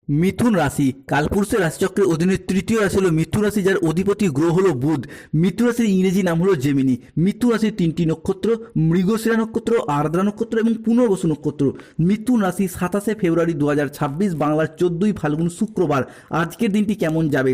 মিথুন রাশি কালপুরুষের রাশিচক্রের অধীনে তৃতীয় রাশি হলো মিথুন রাশি, যার অধিপতি গ্রহ হলো বুধ। মিথুন রাশির ইংরেজি নাম হলো জেমিনি। মিথুন রাশির তিনটি নক্ষত্র, মৃগশিরা নক্ষত্র, আর্দ্রা নক্ষত্র এবং পুনর্বসু নক্ষত্র। মিথুন রাশি 27 ফেব্রুয়ারি 2026, বাংলার 14ই ফাল্গুন শুক্রবার। আজকের দিনটি কেমন যাবে?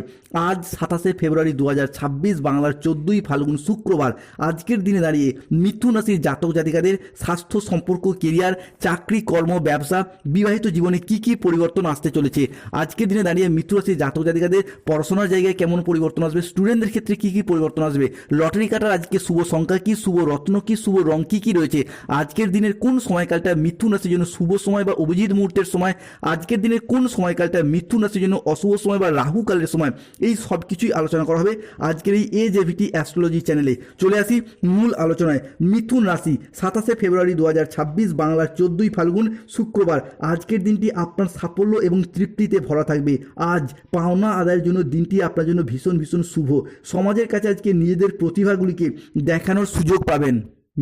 আজ 27 ফেব্রুয়ারি 2026, বাংলার 14ই ফাল্গুন শুক্রবার। আজকের দিনে দাঁড়িয়ে মিথুন রাশির জাতক জাতিকাদের স্বাস্থ্য, সম্পর্ক, কেরিয়ার, চাকরি, কর্ম, ব্যবসা, বিবাহিত জীবনে কি কি পরিবর্তন আসতে চলেছে। আজকের দিনে দাঁড়িয়ে মিথুন রাশির জাতক জাতিকাদের পড়াশোনার জায়গায় কেমন পরিবর্তন আসবে, স্টুডেন্টদের ক্ষেত্রে কি কি পরিবর্তন আসবে, লটারি কাটার আজকে শুভ সংখ্যা কি, শুভ রত্ন কি, শুভ রং কি কি রয়েছে, আজকের দিনের কোন সময়কালটা মিথুন রাশির জন্য শুভ সময় বা অভিজিৎ মুহূর্তের সময়, আজকের দিনের কোন সময়কালটা মিথুন রাশির জন্য অশুভ সময় বা রাহু কালের সময়, এই সব কিছুই আলোচনা করা হবে আজকের এই AJVT অ্যাস্ট্রোলজি চ্যানেলে। চলে আসি মূল আলোচনায়। মিথুন রাশি 27 ফেব্রুয়ারি 2026, বাংলার 14ই ফাল্গুন শুক্রবার। আজকের দিনটি আপনার সাফল্য এবং তৃপ্তিতে ভরা থাকবে। আজ পাওনা আদায়ের জন্য দিনটি আপনার জন্য ভীষণ ভীষণ শুভ। সমাজের কাছে আজকে নিজেদের প্রতিভাগুলিকে দেখানোর সুযোগ পাবেন।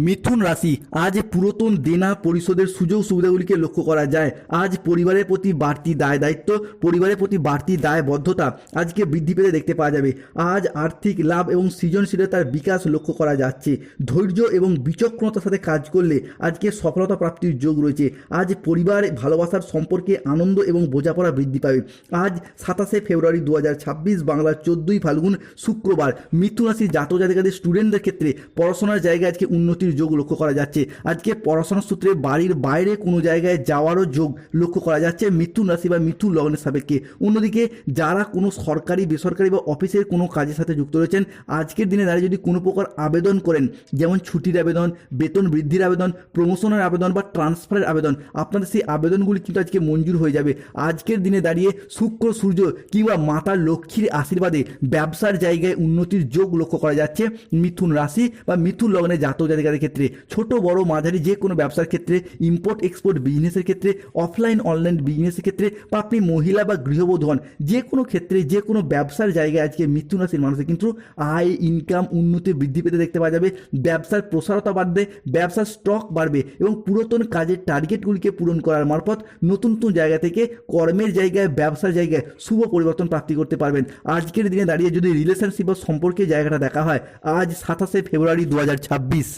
মিথুন রাশি আজ পুরাতন দেনা পরিশোধের সুযোগ সুবিধাগুলিকে লক্ষ্য করা যায়। আজ পরিবারের প্রতি বাড়তি দায় দায়িত্ব, পরিবারের প্রতি বাড়তি দায়বদ্ধতা আজকে বৃদ্ধি পেতে দেখতে পাওয়া যাবে। আজ আর্থিক লাভ এবং সৃজনশীলতার বিকাশ লক্ষ্য করা যাচ্ছে। ধৈর্য এবং বিচক্ষণতার সাথে কাজ করলে আজকে সফলতা প্রাপ্তির যোগ রয়েছে। আজ পরিবার, ভালোবাসার সম্পর্কে আনন্দ এবং বোঝাপড়া বৃদ্ধি পাবে। আজ 27 ফেব্রুয়ারি 2026, বাংলার 14ই ফাল্গুন শুক্রবার। মিথুন রাশির জাতক জাতিকাদের স্টুডেন্টদের ক্ষেত্রে পড়াশোনার জায়গায় আজকে উন্নতির যোগ লক্ষ্য করা যাচ্ছে। আজকে পড়াশোনার সূত্রে বাড়ির বাইরে কোনো জায়গায় যাওয়ারও যোগ লক্ষ্য করা যাচ্ছে মিথুন রাশি বা মিথুন লগ্নের সাপেক্ষে। অন্যদিকে যারা কোনো সরকারি, বেসরকারি বা অফিসের কোনো কাজের সাথে যুক্ত রয়েছেন, আজকের দিনে দাঁড়িয়ে যদি কোনো প্রকার আবেদন করেন, যেমন ছুটির আবেদন, বেতন বৃদ্ধির আবেদন, প্রমোশনের আবেদন বা ট্রান্সফারের আবেদন, আপনাদের সেই আবেদনগুলি কিন্তু আজকে মঞ্জুর হয়ে যাবে। আজকের দিনে দাঁড়িয়ে শুক্র, সূর্য কিংবা মাতা লক্ষ্মীর আশীর্বাদে ব্যবসার জায়গায় উন্নতির যোগ লক্ষ্য করা যাচ্ছে মিথুন রাশি বা মিথুন লগ্নের জাতক জাতিকাদের ক্ষেত্রে। ছোট বড় মাঝারি যে কোনো ব্যবসার ক্ষেত্রে, ইম্পোর্ট এক্সপোর্ট বিজনেসের ক্ষেত্রে, অফলাইন অনলাইন বিজনেসের ক্ষেত্রে, বা আপনি মহিলা বা গৃহবধূ হন, যে কোনো ক্ষেত্রে যে কোনো ব্যবসার জায়গায় আজকে মিথুন রাশির মানুষের কিন্তু আয়, ইনকাম, উন্নতি বৃদ্ধি পেতে দেখতে পাওয়া যাবে। ব্যবসার প্রসারতা বাড়বে, ব্যবসার স্টক বাড়বে এবং পুরাতন কাজের টার্গেটগুলিকে পূরণ করার মারফত নতুন নতুন জায়গা থেকে কর্মের জায়গায়, ব্যবসার জায়গায় শুভ পরিবর্তন প্রাপ্তি করতে পারবেন। আজকের দিনে দাঁড়িয়ে যদি রিলেশনশিপ বা সম্পর্কের জায়গাটা দেখা হয়, আজ 27 ফেব্রুয়ারি 2026,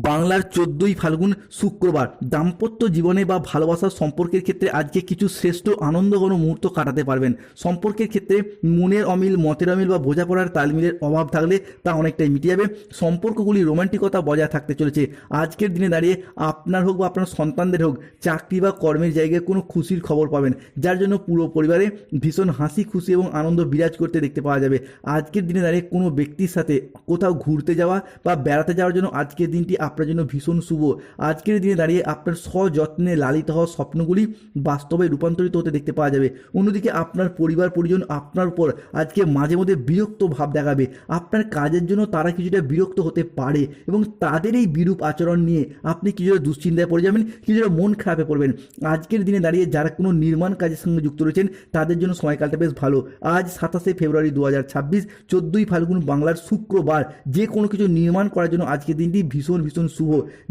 বাংলার 14ই ফাল্গুন শুক্রবার। দাম্পত্য জীবনে বা ভালোবাসার সম্পর্কের ক্ষেত্রে আজকে কিছু শ্রেষ্ঠ আনন্দঘন মুহূর্ত কাটাতে পারবেন। সম্পর্কের ক্ষেত্রে মনের অমিল, মতের অমিল বা বোঝাপড়ার তালমিলের অভাব থাকলে তা অনেকটাই মিটে যাবে। সম্পর্কগুলি রোমান্টিকতা বজায় থাকতে চলেছে। আজকের দিনে দাঁড়িয়ে আপনার হোক বা আপনার সন্তানদের হোক, চাকরি বা কর্মের জায়গায় কোনো খুশির খবর পাবেন, যার জন্য পুরো পরিবারে ভীষণ হাসি খুশি এবং আনন্দ বিরাজ করতে দেখতে পাওয়া যাবে। আজকের দিনে দাঁড়িয়ে কোনো ব্যক্তির সাথে কোথাও ঘুরতে যাওয়া বা বেড়াতে যাওয়ার জন্য আজকের দিনটি আপনার জন্য ভীষণ শুভ। আজকের দিনে দাঁড়িয়ে আপনার সযত্নে লালিত হওয়া স্বপ্নগুলি বাস্তবে রূপান্তরিত হতে দেখতে পাওয়া যাবে। অন্যদিকে আপনার পরিবার পরিজন আপনার উপর আজকে মাঝে মধ্যে বিরক্ত ভাব দেখাবে। আপনার কাজের জন্য তারা কিছুটা বিরক্ত হতে পারে এবং তাদের এই বিরূপ আচরণ নিয়ে আপনি কিছুটা দুশ্চিন্তায় পড়ে যাবেন, কিছুটা মন খারাপে পড়বেন। আজকের দিনে দাঁড়িয়ে যারা কোনো নির্মাণ কাজের সঙ্গে যুক্ত রয়েছেন, তাদের জন্য সময়কালটা বেশ ভালো। আজ 27 ফেব্রুয়ারি 2026, 14ই ফাল্গুন, বাংলার শুক্রবার। যে কোনো কিছু নির্মাণ করার জন্য আজকের দিনটি ভীষণ ভীষণ শুভ।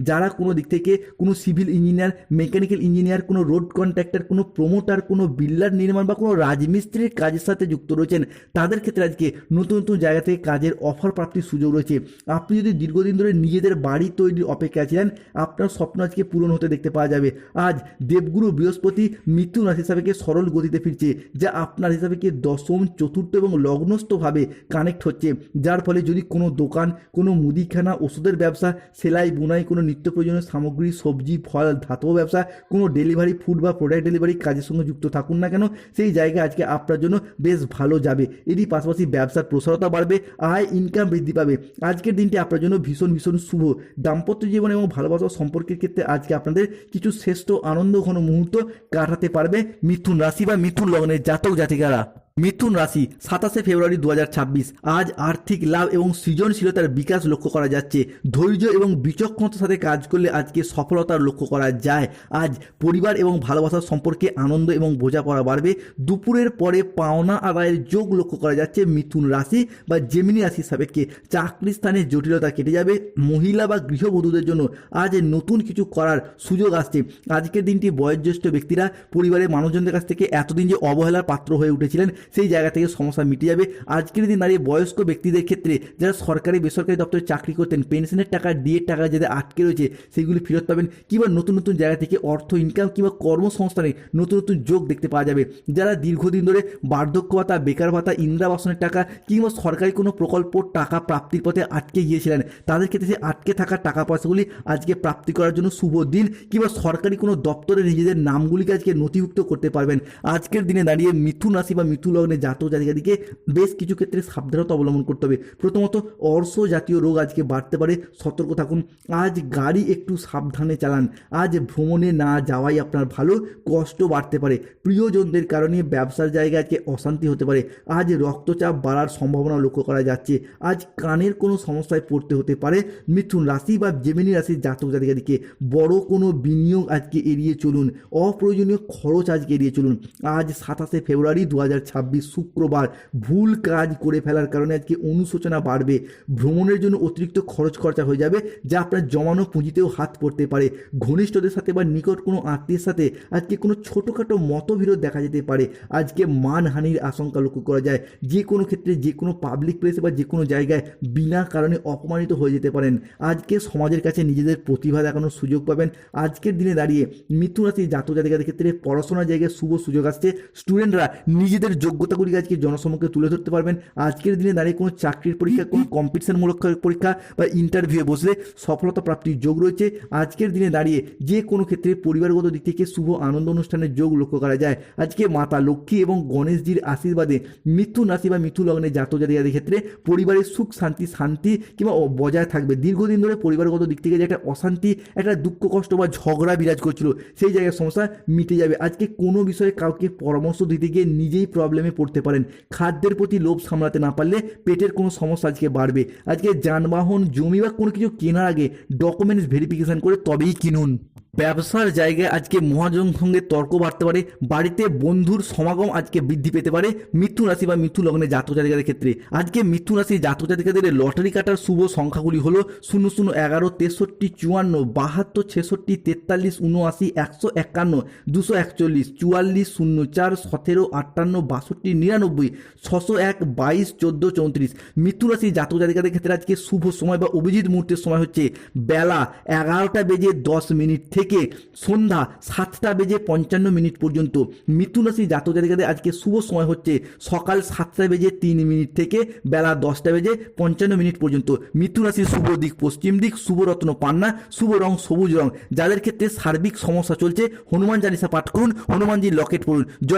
যারা কোনো দিক থেকে কোনো সিভিল ইঞ্জিনিয়ার, মেকানিক্যাল ইঞ্জিনিয়ার, কোনো রোড কন্ট্রাক্টর, কোনো প্রমোটার, কোনো বিল্ডার নির্মাণ বা কোনো রাজমিস্ত্রির কাজের সাথে যুক্ত রয়েছেন, তাদের ক্ষেত্রে আজকে নতুন নতুন জায়গা থেকে কাজের অফার প্রাপ্তির সুযোগ রয়েছে। আপনি যদি দীর্ঘদিন ধরে নিজেদের বাড়ি তৈরির অপেক্ষায় ছিলেন, আপনার স্বপ্ন আজকে পূরণ হতে দেখতে পাওয়া যাবে। আজ দেবগুরু বৃহস্পতি মিথুন রাশি হিসাবেকে সরল গতিতে ফিরছে, যা আপনার হিসাবেকে দশম, চতুর্থ এবং লগ্নস্থভাবে কানেক্ট হচ্ছে, যার ফলে যদি কোনো দোকান, কোনো মুদিখানা, ওষুধের ব্যবসা, সেলাই বুনাই, কোনো নিত্য প্রয়োজনীয় সামগ্রী, সবজি, ফল, ধাতব ব্যবসা, কোনো ডেলিভারি, ফুড বা প্রোডাক্ট ডেলিভারি কাজের সঙ্গে যুক্ত থাকুন না কেন, সেই জায়গায় আজকে আপনার জন্য বেশ ভালো যাবে। এরই পাশাপাশি ব্যবসার প্রসারতা বাড়বে, আয়, ইনকাম বৃদ্ধি পাবে। আজকের দিনটি আপনার জন্য ভীষণ ভীষণ শুভ। দাম্পত্য জীবন এবং ভালোবাসা সম্পর্কের ক্ষেত্রে আজকে আপনাদের কিছু শ্রেষ্ঠ আনন্দ ঘন মুহূর্ত কাটাতে পারবে মিথুন রাশি বা মিথুন লগ্নের জাতক জাতিকারা। মিথুন রাশি 27 ফেব্রুয়ারি 2026। আজ আর্থিক লাভ এবং সৃজনশীলতার বিকাশ লক্ষ্য করা যাচ্ছে। ধৈর্য এবং বিচক্ষণতার সাথে কাজ করলে আজকে সফলতার লক্ষ্য করা যায়। আজ পরিবার এবং ভালোবাসার সম্পর্কে আনন্দ এবং বোঝাপড়া বাড়বে। দুপুরের পরে পাওনা আদায়ের যোগ লক্ষ্য করা যাচ্ছে মিথুন রাশি বা জেমিনি রাশির সাপেক্ষে। চাকরি স্থানে জটিলতা কেটে যাবে। মহিলা বা গৃহবধূদের জন্য আজ নতুন কিছু করার সুযোগ আসছে। আজকের দিনটি বয়োজ্যেষ্ঠ ব্যক্তিরা পরিবারের মানুষজনদের কাছ থেকে এতদিন যে অবহেলার পাত্র হয়ে উঠেছিলেন সেই জায়গা থেকে সমস্যা মিটে যাবে। আজকের দিন দাঁড়িয়ে বয়স্ক ব্যক্তিদের ক্ষেত্রে যারা সরকারি বেসরকারি দপ্তরে চাকরি করতেন, পেনশনের টাকা, ডিএর টাকা যাদের আটকে রয়েছে সেগুলি ফেরত পাবেন, কিংবা নতুন নতুন জায়গা থেকে অর্থ ইনকাম কিংবা কর্মসংস্থানে নতুন নতুন যোগ দেখতে পাওয়া যাবে। যারা দীর্ঘদিন ধরে বার্ধক্য ভাতা, বেকার ভাতা, ইন্দিরাবাসনের টাকা কিংবা সরকারি কোনো প্রকল্প টাকা প্রাপ্তির পথে আটকে গিয়েছিলেন তাদের ক্ষেত্রে সেই আটকে থাকা টাকা পয়সাগুলি আজকে প্রাপ্তি করার জন্য শুভ দিন, কিংবা সরকারি কোনো দপ্তরে নিজেদের নামগুলিকে আজকে নথিভুক্ত করতে পারবেন। আজকের দিনে দাঁড়িয়ে মিথুন রাশি বা মিথুন লগ্নে জাতক জাতিকাদিকে বেশ কিছু ক্ষেত্রে সাবধানতা অবলম্বন করতে হবে। প্রথমত, অর্শ জাতীয় রোগ আজকে বাড়তে পারে, সতর্ক থাকুন। আজ গাড়ি একটু সাবধানে চালান। আজ ভ্রমণে না যাওয়াই আপনার ভালো, কষ্ট বাড়তে পারে। প্রিয়জনদের কারণে ব্যবসার জায়গায় আজকে অশান্তি হতে পারে। আজ রক্তচাপ বাড়ার সম্ভাবনা লক্ষ্য করা যাচ্ছে। আজ কানের কোনো সমস্যায় পড়তে হতে পারে। মিথুন রাশি বা জেমিনি রাশির জাতক জাতিকাদিকে বড় কোনো বিনিয়োগ আজকে এড়িয়ে চলুন। অপ্রয়োজনীয় খরচ আজকে এড়িয়ে চলুন। আজ 27 ফেব্রুয়ারি 2026 শুক্রবার। ভুল কাজ করে ফেলার কারণে আজকে অনুশোচনা বাড়বে। ভ্রমণের জন্য অতিরিক্ত খরচা হয়ে যাবে, যা আপনার জমানো পুঁজিতেও হাত পড়তে পারে। ঘনিষ্ঠদের সাথে বা নিকট কোনো আত্মীয়ের সাথে আজকে কোনো ছোটোখাটো মতবিরোধ দেখা যেতে পারে। আজকে মানহানির আশঙ্কা লক্ষ্য করা যায়। যে কোনো ক্ষেত্রে, যে কোনো পাবলিক প্লেসে বা যে কোনো জায়গায় বিনা কারণে অপমানিত হয়ে যেতে পারেন। আজকে সমাজের কাছে নিজেদের প্রতিভা দেখানোর সুযোগ পাবেন। আজকের দিনে দাঁড়িয়ে মিথুন রাশির জাতক জাতিকাদের ক্ষেত্রে পড়াশোনার জায়গায় শুভ সুযোগ আসছে। স্টুডেন্টরা নিজেদের যোগ্যতাগুলিকে আজকে জনসম্মুখে তুলে ধরতে পারবেন। আজকের দিনে দাঁড়িয়ে কোনো চাকরির পরীক্ষা, কোনো কম্পিটিশনমূলক পরীক্ষা বা ইন্টারভিউ বসলে সফলতা প্রাপ্তির যোগ রয়েছে। আজকের দিনে দাঁড়িয়ে যে কোনো ক্ষেত্রে পরিবারগত দিক থেকে শুভ আনন্দ অনুষ্ঠানের যোগ লক্ষ্য করা যায়। আজকে মাতা লক্ষ্মী এবং গণেশজির আশীর্বাদে মিথুন রাশি বা মিথুন লগ্নে জাতক জাতিকাদের ক্ষেত্রে পরিবারের সুখ শান্তি কিংবা বজায় থাকবে। দীর্ঘদিন ধরে পরিবারগত দিক থেকে যে একটা অশান্তি, একটা দুঃখ কষ্ট বা ঝগড়া বিরাজ করছিল সেই জায়গায় সমস্যা মিটে যাবে। আজকে কোনো বিষয়ে কাউকে পরামর্শ দিতে গিয়ে নিজেই প্রবলেমে পড়তে পারেন। খাদ্যের প্রতি লোভ সামলাতে না পারলে পেটের কোনো সমস্যা আজকে বাড়বে। আজকে যানবাহন, জমি বা কোনো কিছু কেনার আগে ডকুমেন্টস ভেরিফিকেশন করে তবেই কিনুন। ব্যবসার জায়গায় আজকে মহাজনের সঙ্গে তর্ক বাড়তে পারে। বাড়িতে বন্ধুর সমাগম আজকে বৃদ্ধি পেতে পারে মিথুন রাশি বা মিথুন লগ্নে জাতক জাতিকাদের ক্ষেত্রে। আজকে মিথুন রাশি জাতক জাতিকাদের লটারি কাটার শুভ সংখ্যাগুলি হলো 00, 11, 63, 54, 72, 66, 43, 79, 151, 241, 44, 04, 17, 58, 62, 99, 601, 22, 14, 34। মিথুন রাশি জাতক জাতিকাদের ক্ষেত্রে আজকে শুভ সময় বা অভিজিৎ মুহূর্তের সময় হচ্ছে বেলা 11:10 থেকে সন্ধ্যা 7:55 পর্যন্ত। মিথুন রাশি জাতক জাতিকাদের আজকে শুভ সময় হচ্ছে সকাল 7:03 থেকে বেলা 10:55 পর্যন্ত। মিথুন রাশির শুভ দিক পশ্চিম দিক, শুভ রত্ন পান্না, শুভ রং সবুজ রং। যাদের ক্ষেত্রে সার্বিক সমস্যা চলছে হনুমান চালিসা পাঠ করুন, হনুমানজির লকেট পড়ুন। জয়